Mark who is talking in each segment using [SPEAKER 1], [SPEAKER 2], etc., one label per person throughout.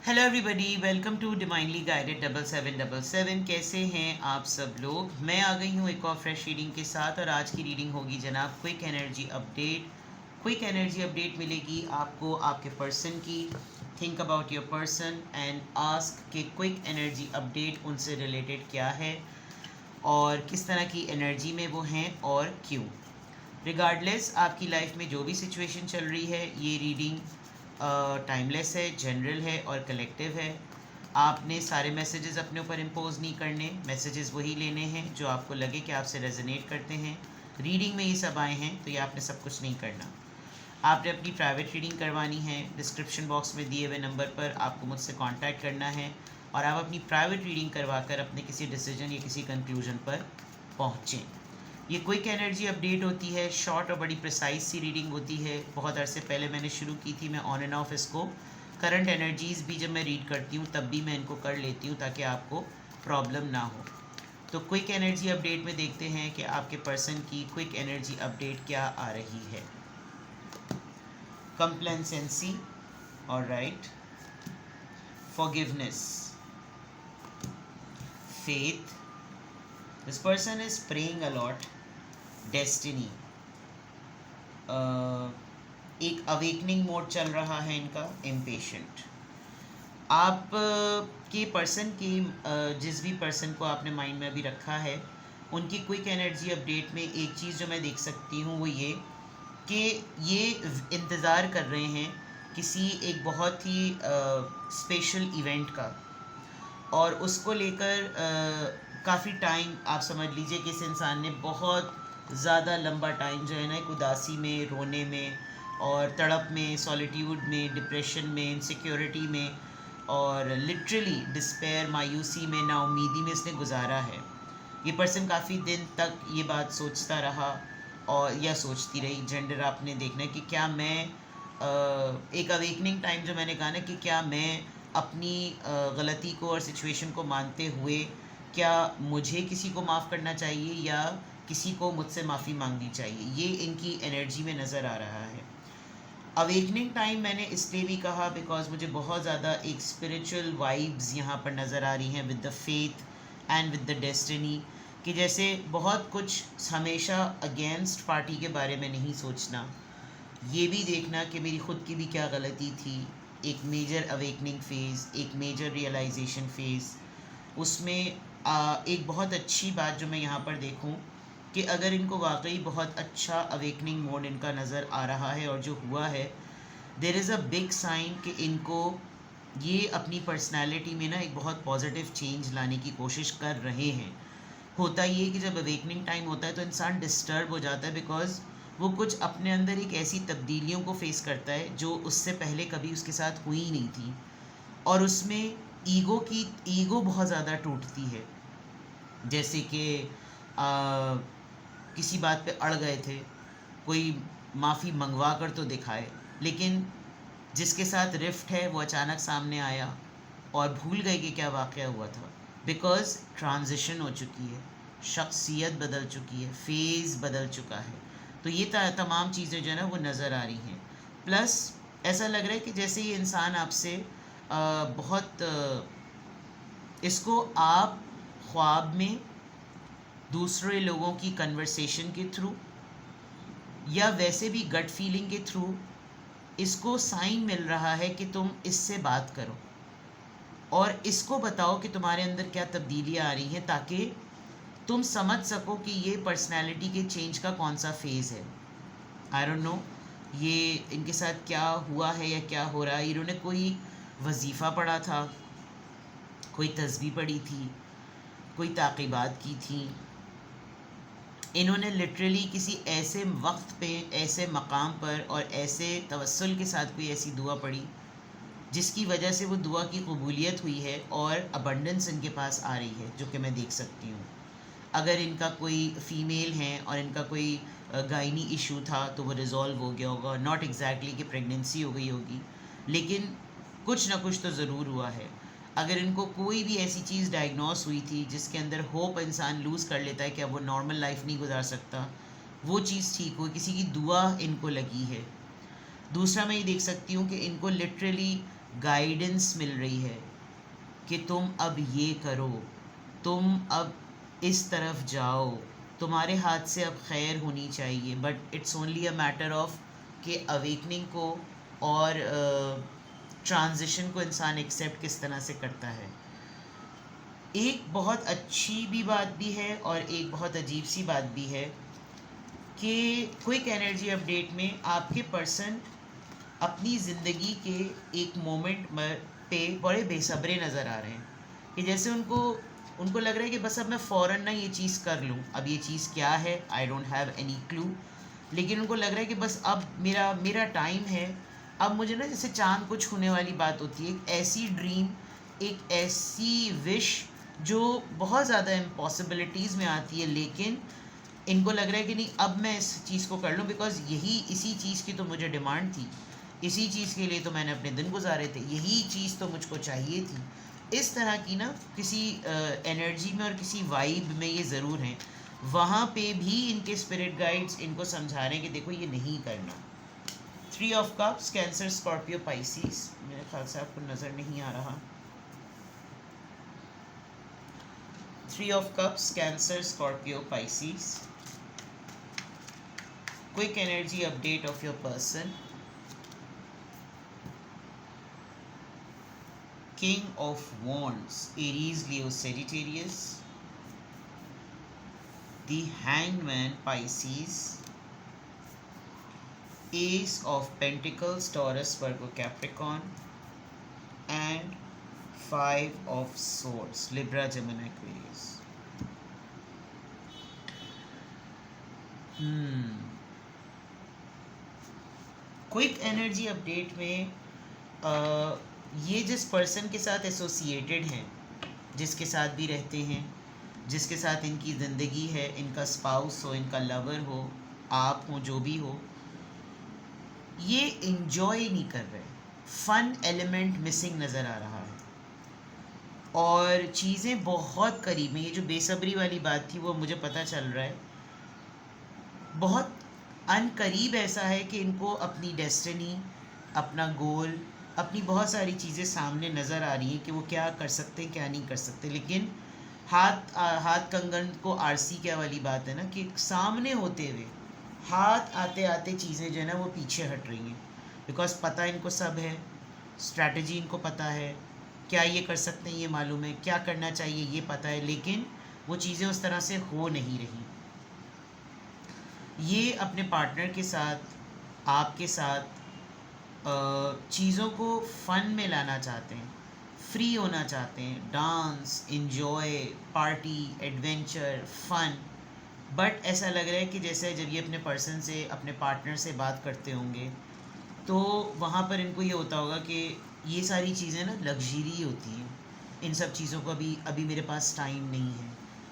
[SPEAKER 1] Hello everybody, welcome to divinely guided 7777। कैसे हैं आप सब लोग। मैं आ गई हूँ एक और फ्रेश रीडिंग के साथ और आज की रीडिंग होगी जनाब quick energy update. Quick energy update मिलेगी आपको आपके पर्सन की। Think about your person and ask कि क्विक एनर्जी अपडेट उनसे रिलेटेड क्या है और किस तरह की एनर्जी में वो हैं और क्यों। रिगार्डलेस आपकी लाइफ में जो भी सिचुएशन चल रही है, ये रीडिंग टाइमलेस है, जनरल है और कलेक्टिव है। आपने सारे मैसेजेस अपने ऊपर इम्पोज नहीं करने, मैसेजेस वही लेने हैं जो आपको लगे कि आपसे रेजोनेट करते हैं। रीडिंग में ये सब आए हैं तो ये आपने सब कुछ नहीं करना। आपने अपनी प्राइवेट रीडिंग करवानी है, डिस्क्रिप्शन बॉक्स में दिए हुए नंबर पर आपको मुझसे कांटेक्ट करना है और आप अपनी प्राइवेट रीडिंग करवा कर अपने किसी डिसीजन या किसी कंक्लूजन पर पहुँचें। ये क्विक एनर्जी अपडेट होती है, शॉर्ट और बड़ी प्रिसाइज सी रीडिंग होती है। बहुत अरसे पहले मैंने शुरू की थी, मैं ऑन एंड ऑफ इसको करंट एनर्जीज़ भी जब मैं रीड करती हूँ तब भी मैं इनको कर लेती हूँ ताकि आपको प्रॉब्लम ना हो। तो क्विक एनर्जी अपडेट में देखते हैं कि आपके पर्सन की क्विक एनर्जी अपडेट क्या आ रही है। Complacency, alright, forgiveness, faith, this person is praying a lot, destiny, एक अवेकनिंग मोड चल रहा है इनका, इम्पेशेंट। आप के पर्सन की जिस भी पर्सन को आपने माइंड में अभी रखा है उनकी क्विक एनर्जी अपडेट में एक चीज़ जो मैं देख सकती हूँ वो ये कि ये इंतज़ार कर रहे हैं किसी एक बहुत ही स्पेशल इवेंट का और उसको लेकर काफ़ी टाइम आप समझ लीजिए कि इस इंसान ने बहुत ज़्यादा लंबा टाइम जो है ना एक उदासी में, रोने में और तड़प में, सॉलिट्यूड में, डिप्रेशन में, इनसिक्योरिटी में और लिटरली डिस्पेयर, मायूसी में, नाउमीदी में इसने गुजारा है। ये पर्सन काफ़ी दिन तक ये बात सोचता रहा और या सोचती रही। जेंडर आपने देखना है कि क्या मैं एक अवेकनिंग टाइम जो मैंने कहा ना कि क्या मैं अपनी गलती को और सिचुएशन को मानते हुए क्या मुझे किसी को माफ़ करना चाहिए या किसी को मुझसे माफ़ी मांगनी चाहिए, ये इनकी एनर्जी में नज़र आ रहा है। अवेकनिंग टाइम मैंने इसलिए भी कहा बिकॉज मुझे बहुत ज़्यादा एक स्पिरिचुअल वाइब्स यहाँ पर नज़र आ रही हैं with the faith and with the destiny, कि जैसे बहुत कुछ हमेशा अगेंस्ट पार्टी के बारे में नहीं सोचना, ये भी देखना कि मेरी ख़ुद की भी क्या गलती थी। एक मेजर अवेकनिंग फ़ेज़, एक मेजर रियलाइजेशन फ़ेज़, उसमें एक बहुत अच्छी बात जो मैं यहाँ पर देखूँ कि अगर इनको वाकई बहुत अच्छा अवेकनिंग मोड इनका नज़र आ रहा है और जो हुआ है, there is a big sign कि इनको ये अपनी पर्सनैलिटी में ना एक बहुत पॉजिटिव चेंज लाने की कोशिश कर रहे हैं। होता ये कि जब अवेकनिंग टाइम होता है तो इंसान डिस्टर्ब हो जाता है बिकॉज वो कुछ अपने अंदर एक ऐसी तब्दीलियों को फेस करता है जो उससे पहले कभी उसके साथ हुई ही नहीं थी और उसमें ईगो बहुत ज़्यादा टूटती है। जैसे कि किसी बात पे अड़ गए थे, कोई माफ़ी मंगवा कर तो दिखाए, लेकिन जिसके साथ रिफ्ट है वो अचानक सामने आया और भूल गए कि क्या वाक़या हुआ था बिकॉज़ ट्रांजिशन हो चुकी है, शख्सियत बदल चुकी है, फेज़ बदल चुका है। तो ये तमाम चीज़ें जो है ना वो नज़र आ रही हैं। प्लस ऐसा लग रहा है कि जैसे ये इंसान आपसे बहुत इसको आप ख्वाब में दूसरे लोगों की कन्वर्सेशन के थ्रू या वैसे भी गट फीलिंग के थ्रू इसको साइन मिल रहा है कि तुम इससे बात करो और इसको बताओ कि तुम्हारे अंदर क्या तब्दीलियाँ आ रही हैं ताकि तुम समझ सको कि ये पर्सनैलिटी के चेंज का कौन सा फेज़ है। आई डोंट नो ये इनके साथ क्या हुआ है या क्या हो रहा है। इन्होंने कोई वजीफ़ा पढ़ा था, कोई तस्बीह पढ़ी थी, कोई ताक़ीबात की थी। इन्होंने लिटरली किसी ऐसे वक्त पे, ऐसे मकाम पर और ऐसे तवस्सुल के साथ कोई ऐसी दुआ पढ़ी जिसकी वजह से वो दुआ की कबूलियत हुई है और अबंडेंस इनके पास आ रही है, जो कि मैं देख सकती हूँ। अगर इनका कोई फ़ीमेल हैं और इनका कोई गायनी इशू था तो वो रिज़ॉल्व हो गया होगा। नॉट एग्जैक्टली कि प्रेगनेंसी हो गई होगी, लेकिन कुछ ना कुछ तो ज़रूर हुआ है। अगर इनको कोई भी ऐसी चीज़ डायग्नोस हुई थी जिसके अंदर होप इंसान लूज़ कर लेता है कि अब वो नॉर्मल लाइफ नहीं गुजार सकता, वो चीज़ ठीक हुई, किसी की दुआ इनको लगी है। दूसरा मैं ये देख सकती हूँ कि इनको लिटरली गाइडेंस मिल रही है कि तुम अब ये करो, तुम अब इस तरफ जाओ, तुम्हारे हाथ से अब खैर होनी चाहिए। But it's only a matter of कि अवेकनिंग को और ट्रांजिशन को इंसान एक्सेप्ट किस तरह से करता है। एक बहुत अच्छी भी बात भी है और एक बहुत अजीब सी बात भी है कि क्विक एनर्जी अपडेट में आपके पर्सन अपनी ज़िंदगी के एक मोमेंट पे बड़े बेसब्रे नज़र आ रहे हैं कि जैसे उनको उनको लग रहा है कि बस अब मैं फ़ौरन ना ये चीज़ कर लूँ। अब ये चीज़ क्या है, I don't have any clue, लेकिन उनको लग रहा है कि बस अब मेरा मेरा टाइम है। अब मुझे ना जैसे चाँद को छूने वाली बात होती है, एक ऐसी ड्रीम, एक ऐसी विश जो बहुत ज़्यादा इम्पॉसिबिलिटीज़ में आती है, लेकिन इनको लग रहा है कि नहीं अब मैं इस चीज़ को कर लूँ बिकॉज़ इसी चीज़ की तो मुझे डिमांड थी, इसी चीज़ के लिए तो मैंने अपने दिन गुजारे थे, यही चीज़ तो मुझको चाहिए थी। इस तरह की ना किसी एनर्जी में और किसी वाइब में ये ज़रूर हैं। वहाँ पे भी इनके स्पिरिट गाइड्स इनको समझा रहे हैं कि देखो ये नहीं करना। 3 of cups, cancer, Scorpio, Pisces. मेरे ख्याल से आपको नज़र नहीं आ रहा। 3 of Cups, Cancer, Scorpio, Pisces. Quick energy update of your person. King of Wands, Aries, Leo, Sagittarius. The Hangman, Pisces. Ace of Pentacles, Taurus, Virgo, Capricorn. And 5 of Swords, Libra, Gemini, Aquarius. Quick energy update में ये जिस person के साथ associated हैं, जिसके साथ भी रहते हैं, जिसके साथ इनकी ज़िंदगी है, इनका स्पाउस हो, इनका लवर हो, आप हो, जो भी हो, ये इंजॉय नहीं कर रहे। फन एलिमेंट मिसिंग नज़र आ रहा है और चीज़ें बहुत करीब में, ये जो बेसब्री वाली बात थी वो मुझे पता चल रहा है, बहुत अनकरीब ऐसा है कि इनको अपनी डेस्टिनी, अपना गोल, अपनी बहुत सारी चीज़ें सामने नज़र आ रही हैं कि वो क्या कर सकते हैं, क्या नहीं कर सकते, लेकिन हाथ कंगन को आरसी क्या वाली बात है ना कि सामने होते हुए हाथ आते आते चीज़ें जो है ना वो पीछे हट रही हैं। बिकॉज पता इनको सब है, स्ट्रैटेजी इनको पता है, क्या ये कर सकते हैं ये मालूम है, क्या करना चाहिए ये पता है, लेकिन वो चीज़ें उस तरह से हो नहीं रही। ये अपने पार्टनर के साथ, आपके साथ चीज़ों को फ़न में लाना चाहते हैं, फ्री होना चाहते हैं, dance, enjoy, party, adventure, fun. But ऐसा लग रहा है कि जैसे जब ये अपने पर्सन से, अपने पार्टनर से बात करते होंगे तो वहाँ पर इनको ये होता होगा कि ये सारी चीज़ें ना लग्जरी होती हैं, इन सब चीज़ों को अभी मेरे पास टाइम नहीं है,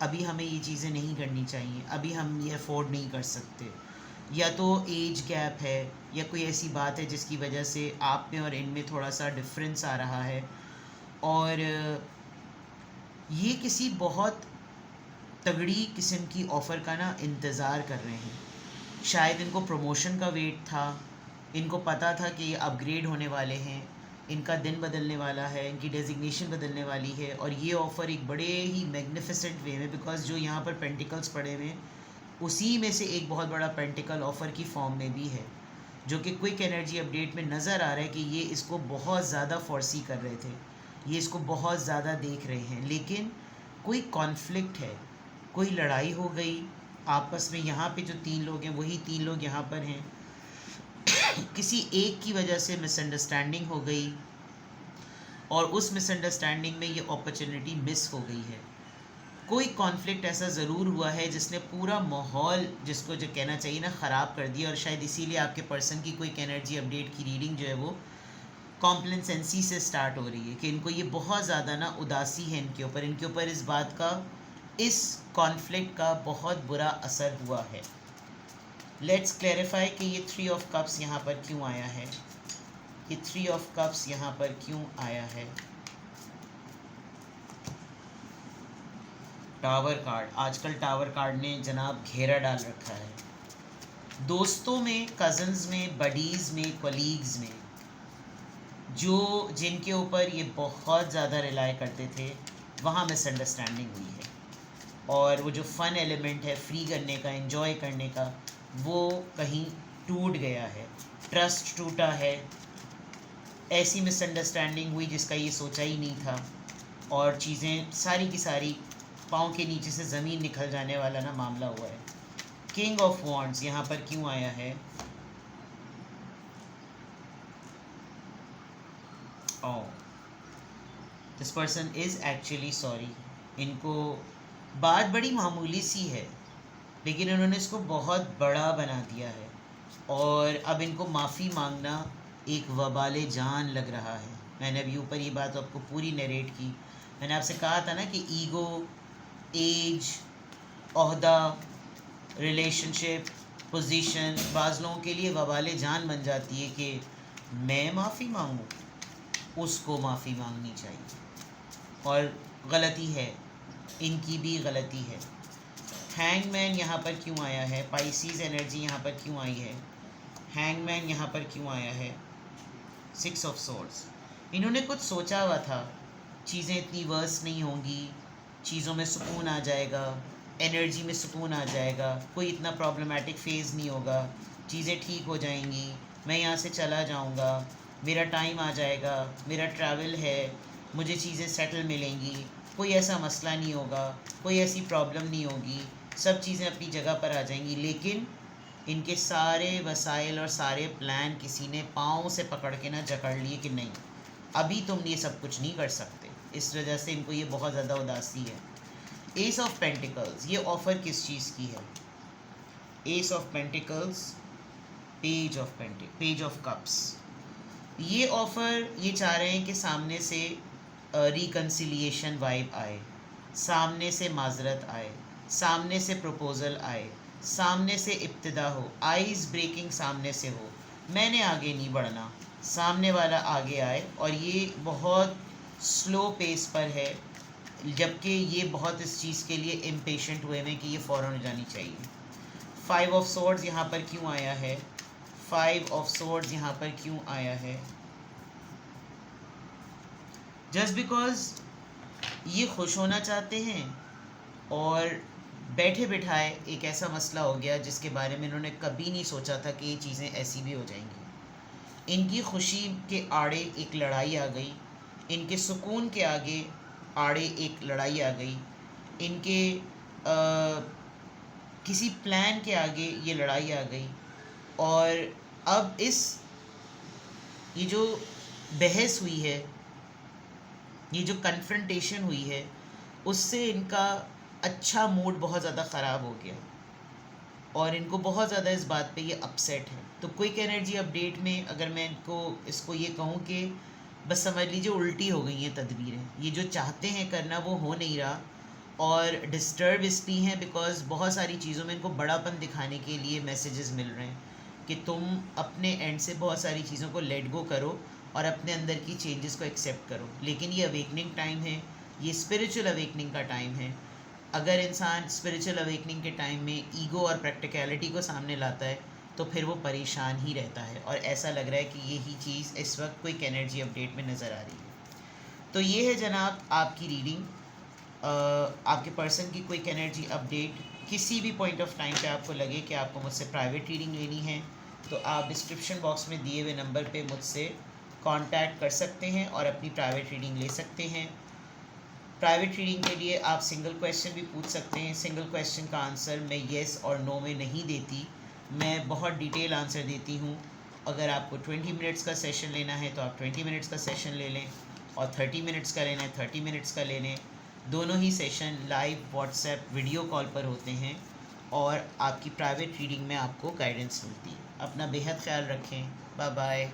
[SPEAKER 1] अभी हमें ये चीज़ें नहीं करनी चाहिए, अभी हम ये अफोर्ड नहीं कर सकते, या तो एज गैप है या कोई ऐसी बात है जिसकी वजह से आप में और इनमें थोड़ा सा डिफरेंस आ रहा है। और ये किसी बहुत तगड़ी किस्म की ऑफ़र का ना इंतज़ार कर रहे हैं। शायद इनको प्रमोशन का वेट था, इनको पता था कि ये अपग्रेड होने वाले हैं, इनका दिन बदलने वाला है, इनकी डेजिग्नेशन बदलने वाली है, और ये ऑफ़र एक बड़े ही मैग्निफिसेंट वे में, बिकॉज जो यहाँ पर पेंटिकल्स पड़े हुए हैं उसी में से एक बहुत बड़ा पेंटिकल ऑफ़र की फॉर्म में भी है, जो कि क्विक एनर्जी अपडेट में नज़र आ रहा है कि ये इसको बहुत ज़्यादा फोर्सी कर रहे थे, ये इसको बहुत ज़्यादा देख रहे हैं, लेकिन कोई कॉन्फ्लिक्ट है, कोई लड़ाई हो गई आपस में। यहाँ पे जो 3 लोग हैं वही 3 लोग यहाँ पर हैं, किसी एक की वजह से मिसअंडरस्टैंडिंग हो गई और उस मिसअंडरस्टैंडिंग में ये अपॉर्चुनिटी मिस हो गई है। कोई कॉन्फ्लिक्ट ऐसा ज़रूर हुआ है जिसने पूरा माहौल, जिसको जो कहना चाहिए ना, ख़राब कर दिया, और शायद इसीलिए आपके पर्सन की क्विक एनर्जी अपडेट की रीडिंग जो है वो कॉम्प्लेसेंसी से स्टार्ट हो रही है कि इनको ये बहुत ज़्यादा ना उदासी है इनके ऊपर इस बात का, इस कॉन्फ्लिक्ट का बहुत बुरा असर हुआ है। लेट्स क्लैरिफाई कि ये 3 ऑफ कप्स यहाँ पर क्यों आया है, ये 3 ऑफ कप्स यहाँ पर क्यों आया है। टावर कार्ड, आजकल टावर कार्ड ने जनाब घेरा डाल रखा है। दोस्तों में, कज़न्स में, बडीज़ में, कोलीग्स में जो जिनके ऊपर ये बहुत ज़्यादा रिलाई करते थे वहाँ मिसअंडरस्टैंडिंग हुई है, और वो जो फ़न एलिमेंट है फ्री करने का, एंजॉय करने का, वो कहीं टूट गया है, ट्रस्ट टूटा है, ऐसी मिसअंडरस्टैंडिंग हुई जिसका ये सोचा ही नहीं था, और चीज़ें सारी की सारी पाँव के नीचे से ज़मीन निकल जाने वाला ना मामला हुआ है। किंग ऑफ वॉन्ड्स यहाँ पर क्यों आया है? Oh, this person is actually sorry. इनको बात बड़ी मामूली सी है, लेकिन उन्होंने इसको बहुत बड़ा बना दिया है, और अब इनको माफ़ी मांगना एक वबाले जान लग रहा है। मैंने अभी ऊपर ये बात आपको पूरी नरेट की। मैंने आपसे कहा था ना कि ईगो, एज, ओहदा, रिलेशनशिप, पोजीशन बाज़ लोगों के लिए वबाले जान बन जाती है कि मैं माफ़ी मांगूँ, उसको माफ़ी मांगनी चाहिए, और गलती है, इनकी भी गलती है। हैंगमैन यहाँ पर क्यों आया है? पाइसीज़ एनर्जी यहाँ पर क्यों आई है? हैंगमैन यहाँ पर क्यों आया है? 6 ऑफ सोर्ड्स। इन्होंने कुछ सोचा हुआ था, चीज़ें इतनी वर्स नहीं होंगी, चीज़ों में सुकून आ जाएगा, एनर्जी में सुकून आ जाएगा, कोई इतना प्रॉब्लमेटिक फेज़ नहीं होगा, चीज़ें ठीक हो जाएंगी, मैं यहाँ से चला जाऊँगा, मेरा टाइम आ जाएगा, मेरा ट्रैवल है, मुझे चीज़ें सेटल मिलेंगी, कोई ऐसा मसला नहीं होगा, कोई ऐसी प्रॉब्लम नहीं होगी, सब चीज़ें अपनी जगह पर आ जाएंगी। लेकिन इनके सारे वसाइल और सारे प्लान किसी ने पाँव से पकड़ के ना जकड़ लिए कि नहीं, अभी तुम ये सब कुछ नहीं कर सकते। इस वजह से इनको ये बहुत ज़्यादा उदासी है। एस ऑफ पेंटिकल्स, ये ऑफ़र किस चीज़ की है? S of pentacles, page of cups. ये ऑफ़र ये चाह रहे हैं कि सामने से रिकन्सिलिएशन वाइब आए, सामने से माजरत आए, सामने से प्रपोज़ल आए, सामने से इब्तिदा हो, आइज़ ब्रेकिंग सामने से हो, मैंने आगे नहीं बढ़ना, सामने वाला आगे आए, और ये बहुत स्लो पेस पर है, जबकि ये बहुत इस चीज़ के लिए इम्पेशेंट हुए हैं कि ये फ़ौरन हो जानी चाहिए। 5 ऑफ सोर्ड्स यहाँ पर क्यों आया है? 5 ऑफ सोर्ड्स यहाँ पर क्यों आया है? जस्ट बिकॉज ये खुश होना चाहते हैं, और बैठे बिठाए एक ऐसा मसला हो गया जिसके बारे में इन्होंने कभी नहीं सोचा था कि ये चीज़ें ऐसी भी हो जाएंगी। इनकी खुशी के आड़े एक लड़ाई आ गई, इनके सुकून के आगे आड़े एक लड़ाई आ गई, इनके किसी प्लान के आगे ये लड़ाई आ गई, और अब ये जो बहस हुई है, ये जो कन्फ्रंटेशन हुई है, उससे इनका अच्छा मूड बहुत ज़्यादा ख़राब हो गया, और इनको बहुत ज़्यादा इस बात पे ये अपसेट है। तो क्विक एनर्जी अपडेट में अगर मैं इसको ये कहूँ कि बस समझ लीजिए उल्टी हो गई हैं तदबीरें, ये जो चाहते हैं करना वो हो नहीं रहा, और डिस्टर्ब इसलिए हैं बिकॉज़ बहुत सारी चीज़ों में इनको बड़ापन दिखाने के लिए मैसेजेस मिल रहे हैं कि तुम अपने एंड से बहुत सारी चीज़ों को लेट गो करो और अपने अंदर की चेंजेस को एक्सेप्ट करो। लेकिन ये अवेकनिंग टाइम है, ये स्पिरिचुअल अवेकनिंग का टाइम है। अगर इंसान स्पिरिचुअल अवेकनिंग के टाइम में ईगो और प्रैक्टिकलिटी को सामने लाता है तो फिर वो परेशान ही रहता है, और ऐसा लग रहा है कि यही चीज़ इस वक्त क्विक एनर्जी अपडेट में नज़र आ रही है। तो ये है जनाब आपकी रीडिंग, आपके पर्सन की क्विक एनर्जी अपडेट। किसी भी पॉइंट ऑफ टाइम पे आपको लगे कि आपको मुझसे प्राइवेट रीडिंग लेनी है तो आप डिस्क्रिप्शन बॉक्स में दिए हुए नंबर पे मुझसे कांटेक्ट कर सकते हैं और अपनी प्राइवेट रीडिंग ले सकते हैं। प्राइवेट रीडिंग के लिए आप सिंगल क्वेश्चन भी पूछ सकते हैं। सिंगल क्वेश्चन का आंसर मैं येस और नो में नहीं देती, मैं बहुत डिटेल आंसर देती हूँ। अगर आपको 20 मिनट्स का सेशन लेना है तो आप 20 मिनट्स का सेशन ले लें, और 30 मिनट्स का लेना है 30 मिनट्स का ले लें। दोनों ही session live WhatsApp video call पर होते हैं, और आपकी प्राइवेट रीडिंग में आपको गाइडेंस मिलती है। अपना बेहद ख्याल रखें। Bye bye.